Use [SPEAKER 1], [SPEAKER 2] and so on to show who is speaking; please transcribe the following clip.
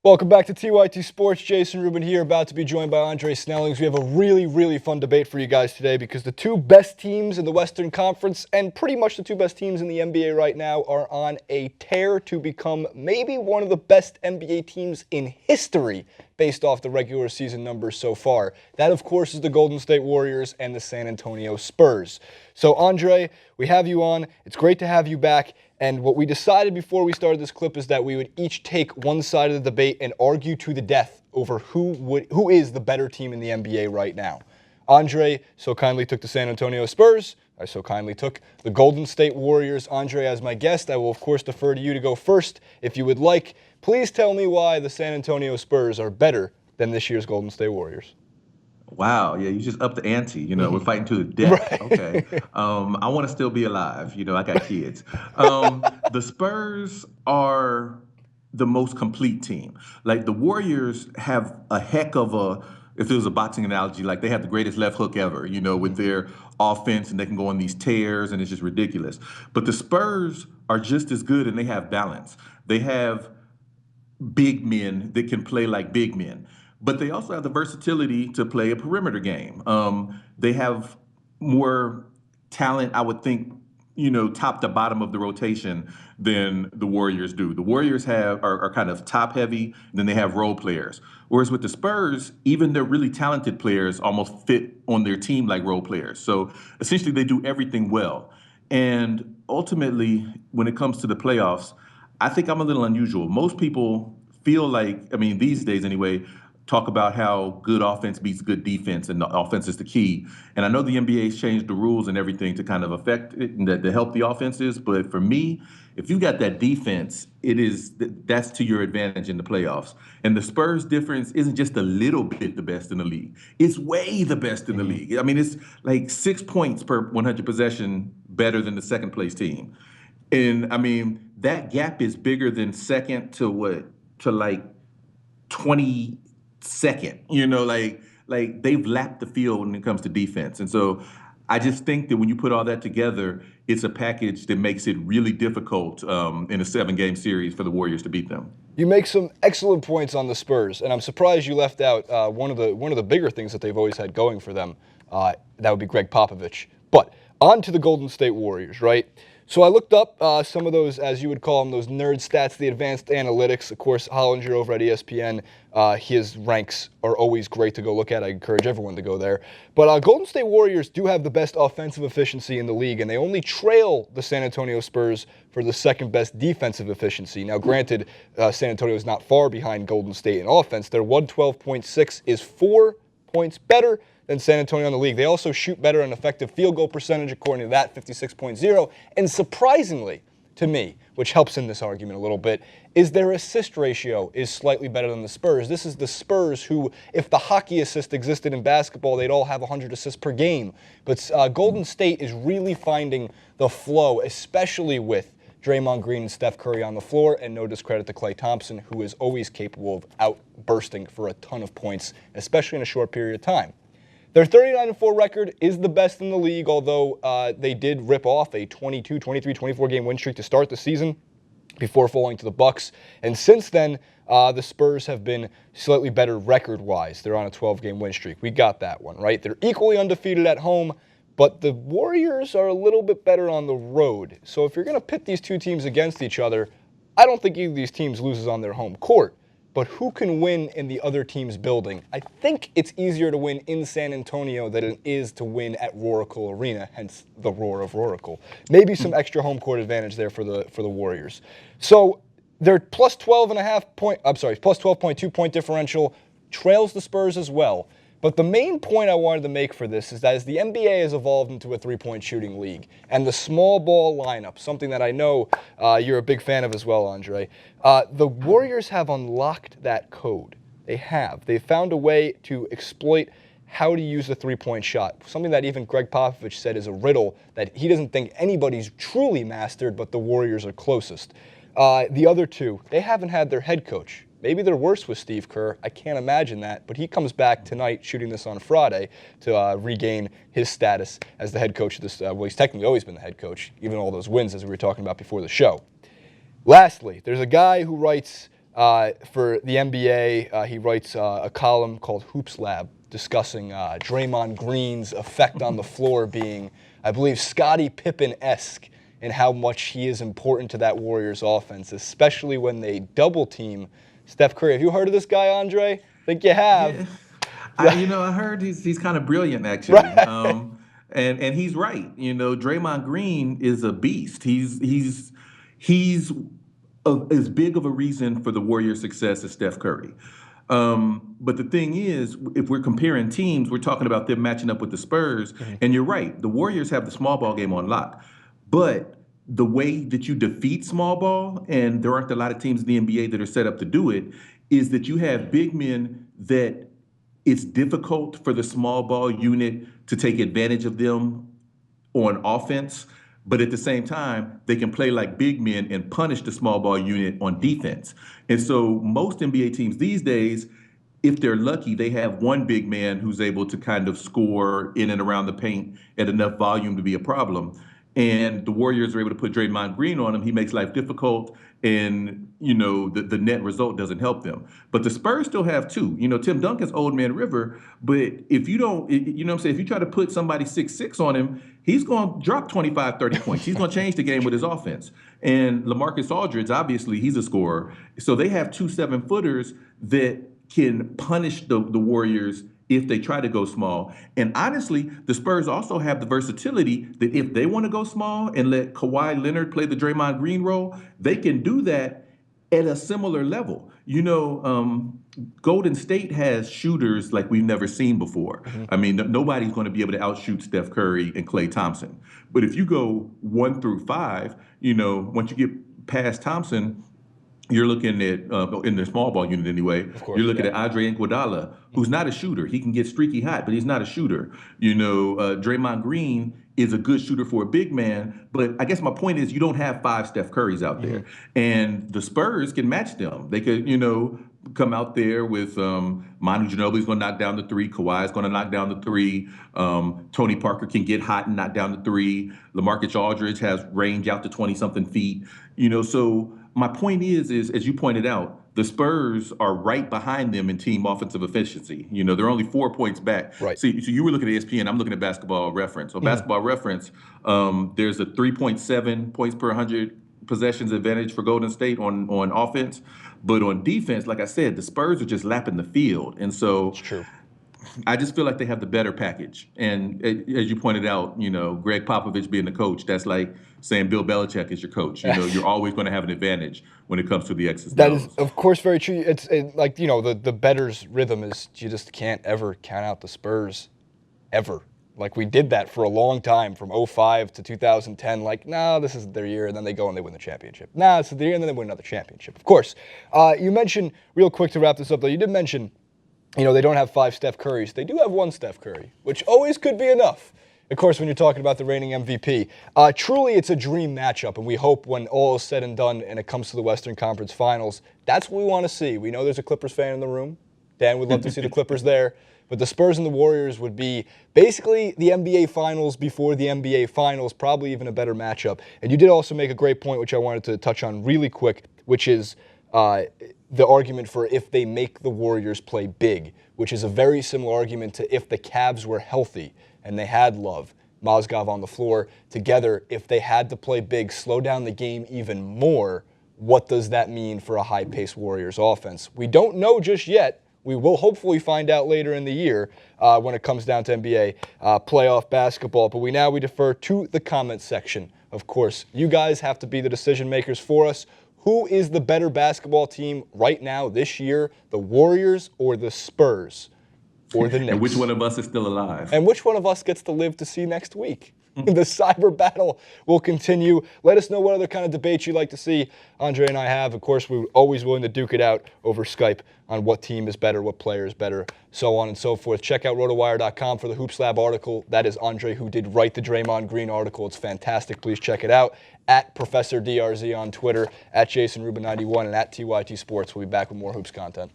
[SPEAKER 1] Welcome back to TYT Sports. Jason Rubin here, about to be joined by Andre Snellings. We have a really fun debate for you guys today because the two best teams in the Western Conference and pretty much the two best teams in the NBA right now are on a tear to become maybe one of the best NBA teams in history based off the regular season numbers so far. That, of course, is the Golden State Warriors and the San Antonio Spurs. So, Andre, we have you on. It's great to have you back. And what we decided before we started this clip is that we would each take one side of the debate and argue to the death over who is the better team in the NBA right now. Andre so kindly took the San Antonio Spurs. I so kindly took the Golden State Warriors. Andre, as my guest, I will, of course, defer to you to go first. If you would like, please tell me why the San Antonio Spurs are better than this year's Golden State Warriors.
[SPEAKER 2] Wow, yeah, you just upped the ante. We're fighting to the death.
[SPEAKER 1] Right.
[SPEAKER 2] Okay. I want to still be alive. I got kids. The Spurs are the most complete team. Like the Warriors have a heck of if it was a boxing analogy, like they have the greatest left hook ever, with their offense and they can go on these tears and it's just ridiculous. But the Spurs are just as good and they have balance. They have big men that can play like big men. But they also have the versatility to play a perimeter game. They have more talent, I would think, top to bottom of the rotation than the Warriors do. The Warriors are kind of top heavy, then they have role players. Whereas with the Spurs, even their really talented players almost fit on their team like role players. So essentially they do everything well. And ultimately, when it comes to the playoffs, I think I'm a little unusual. Most people feel like, these days anyway, talk about how good offense beats good defense and the offense is the key. And I know the NBA's changed the rules and everything to kind of affect it and to help the offenses. But for me, if you got that defense, that's to your advantage in the playoffs. And the Spurs difference isn't just a little bit the best in the league. It's way the best in the league. It's like 6 points per 100 possession better than the second place team. And that gap is bigger than second to like 22nd. Like they've lapped the field when it comes to defense. And so I just think that when you put all that together, it's a package that makes it really difficult in a 7-game series for the Warriors to beat them.
[SPEAKER 1] You make some excellent points on the Spurs, and I'm surprised you left out one of the bigger things that they've always had going for them. That would be Greg Popovich. But on to the Golden State Warriors, right? So I looked up some of those, as you would call them, those nerd stats, the advanced analytics. Of course, Hollinger over at ESPN, his ranks are always great to go look at. I encourage everyone to go there. But Golden State Warriors do have the best offensive efficiency in the league, and they only trail the San Antonio Spurs for the second best defensive efficiency. Now, granted, San Antonio is not far behind Golden State in offense. Their 112.6 is 4 points better than San Antonio in the league. They also shoot better on effective field goal percentage, according to that, 56.0. And surprisingly, to me, which helps in this argument a little bit, is their assist ratio is slightly better than the Spurs. This is the Spurs who, if the hockey assist existed in basketball, they'd all have 100 assists per game. But Golden State is really finding the flow, especially with Draymond Green and Steph Curry on the floor, and no discredit to Klay Thompson, who is always capable of outbursting for a ton of points, especially in a short period of time. Their 39-4 record is the best in the league, although they did rip off a 22, 23, 24-game win streak to start the season before falling to the Bucks. And since then, the Spurs have been slightly better record-wise. They're on a 12-game win streak. We got that one, right? They're equally undefeated at home, but the Warriors are a little bit better on the road. So if you're going to pit these two teams against each other, I don't think either of these teams loses on their home court. But who can win in the other team's building? I think it's easier to win in San Antonio than it is to win at Roracle Arena, hence the roar of Roracle. Maybe some extra home court advantage there for the Warriors. So their plus 12.2 point differential trails the Spurs as well. But the main point I wanted to make for this is that as the NBA has evolved into a three-point shooting league, and the small ball lineup, something that I know you're a big fan of as well, Andre, the Warriors have unlocked that code. They have. They've found a way to exploit how to use the three-point shot, something that even Greg Popovich said is a riddle that he doesn't think anybody's truly mastered, but the Warriors are closest. The other two, they haven't had their head coach. Maybe they're worse with Steve Kerr. I can't imagine that. But he comes back tonight, shooting this on Friday, to regain his status as the head coach of this. Well, he's technically always been the head coach, even all those wins, as we were talking about before the show. Lastly, there's a guy who writes for the NBA. He writes a column called Hoops Lab discussing Draymond Green's effect on the floor being, I believe, Scottie Pippen-esque in how much he is important to that Warriors offense, especially when they double team Steph Curry. Have you heard of this guy, Andre? I think you have.
[SPEAKER 2] Yeah, I heard he's kind of brilliant actually,
[SPEAKER 1] Right.
[SPEAKER 2] and he's right. Draymond Green is a beast. He's as big of a reason for the Warriors' success as Steph Curry. But the thing is, if we're comparing teams, we're talking about them matching up with the Spurs, and you're right. The Warriors have the small ball game on lock, but the way that you defeat small ball, and there aren't a lot of teams in the NBA that are set up to do it, is that you have big men that it's difficult for the small ball unit to take advantage of them on offense, but at the same time, they can play like big men and punish the small ball unit on defense. And so most NBA teams these days, if they're lucky, they have one big man who's able to kind of score in and around the paint at enough volume to be a problem. And the Warriors are able to put Draymond Green on him. He makes life difficult, and the net result doesn't help them. But the Spurs still have two. Tim Duncan's old man River. But if you don't, what I'm saying, if you try to put somebody 6'6" on him, he's going to drop 25, 30 points. He's going to change the game with his offense. And LaMarcus Aldridge, obviously, he's a scorer. So they have two 7-footers that can punish the Warriors if they try to go small. And honestly, the Spurs also have the versatility that if they want to go small and let Kawhi Leonard play the Draymond Green role, they can do that at a similar level. Golden State has shooters like we've never seen before. I mean, nobody's going to be able to outshoot Steph Curry and Klay Thompson. But if you go 1 through 5, once you get past Thompson, you're looking at, in the small ball unit anyway,
[SPEAKER 1] course,
[SPEAKER 2] you're looking at Andre Iguodala, who's not a shooter. He can get streaky hot, but he's not a shooter. Draymond Green is a good shooter for a big man, but I guess my point is you don't have 5 Steph Currys out there. And the Spurs can match them. They could, come out there with Manu Ginobili's going to knock down the 3. Kawhi's going to knock down the 3. Tony Parker can get hot and knock down the 3. LaMarcus Aldridge has range out to 20-something feet. So my point is, as you pointed out, the Spurs are right behind them in team offensive efficiency. They're only 4 points back.
[SPEAKER 1] Right.
[SPEAKER 2] So you were looking at ESPN. I'm looking at Basketball Reference. So Basketball Reference, there's a 3.7 points per 100 possessions advantage for Golden State on offense. But on defense, like I said, the Spurs are just lapping the field. And so
[SPEAKER 1] It's true.
[SPEAKER 2] I just feel like they have the better package. And as you pointed out, Greg Popovich being the coach, that's like saying Bill Belichick is your coach. You're always going to have an advantage when it comes to the X's and
[SPEAKER 1] That
[SPEAKER 2] O's.
[SPEAKER 1] is, of course, very true. It's like, the bettor's rhythm is you just can't ever count out the Spurs, ever. Like, we did that for a long time, from 2005 to 2010. Like, no, this isn't their year, and then they go and they win the championship. No, this is their year, and then they win another championship. Of course. You mentioned, real quick to wrap this up, though, you did mention, they don't have 5 Steph Currys. They do have 1 Steph Curry, which always could be enough. Of course, when you're talking about the reigning MVP. Truly, it's a dream matchup, and we hope when all is said and done and it comes to the Western Conference Finals, that's what we want to see. We know there's a Clippers fan in the room. Dan would love to see the Clippers there. But the Spurs and the Warriors would be basically the NBA Finals before the NBA Finals, probably even a better matchup. And you did also make a great point, which I wanted to touch on really quick, which is the argument for if they make the Warriors play big, which is a very similar argument to if the Cavs were healthy and they had Love, Mozgov on the floor together. If they had to play big, slow down the game even more, what does that mean for a high-paced Warriors offense? We don't know just yet. We will hopefully find out later in the year when it comes down to NBA playoff basketball. But we defer to the comments section. Of course, you guys have to be the decision makers for us. Who is the better basketball team right now this year, the Warriors or the Spurs or the Knicks?
[SPEAKER 2] And which one of us is still alive?
[SPEAKER 1] And which one of us gets to live to see next week? The cyber battle will continue. Let us know what other kind of debates you'd like to see Andre and I have. Of course, we're always willing to duke it out over Skype on what team is better, what player is better, so on and so forth. Check out rotowire.com for the Hoops Lab article. That is Andre who did write the Draymond Green article. It's fantastic. Please check it out. At Professor DRZ on Twitter, at JasonRubin91, and at TYT Sports. We'll be back with more Hoops content.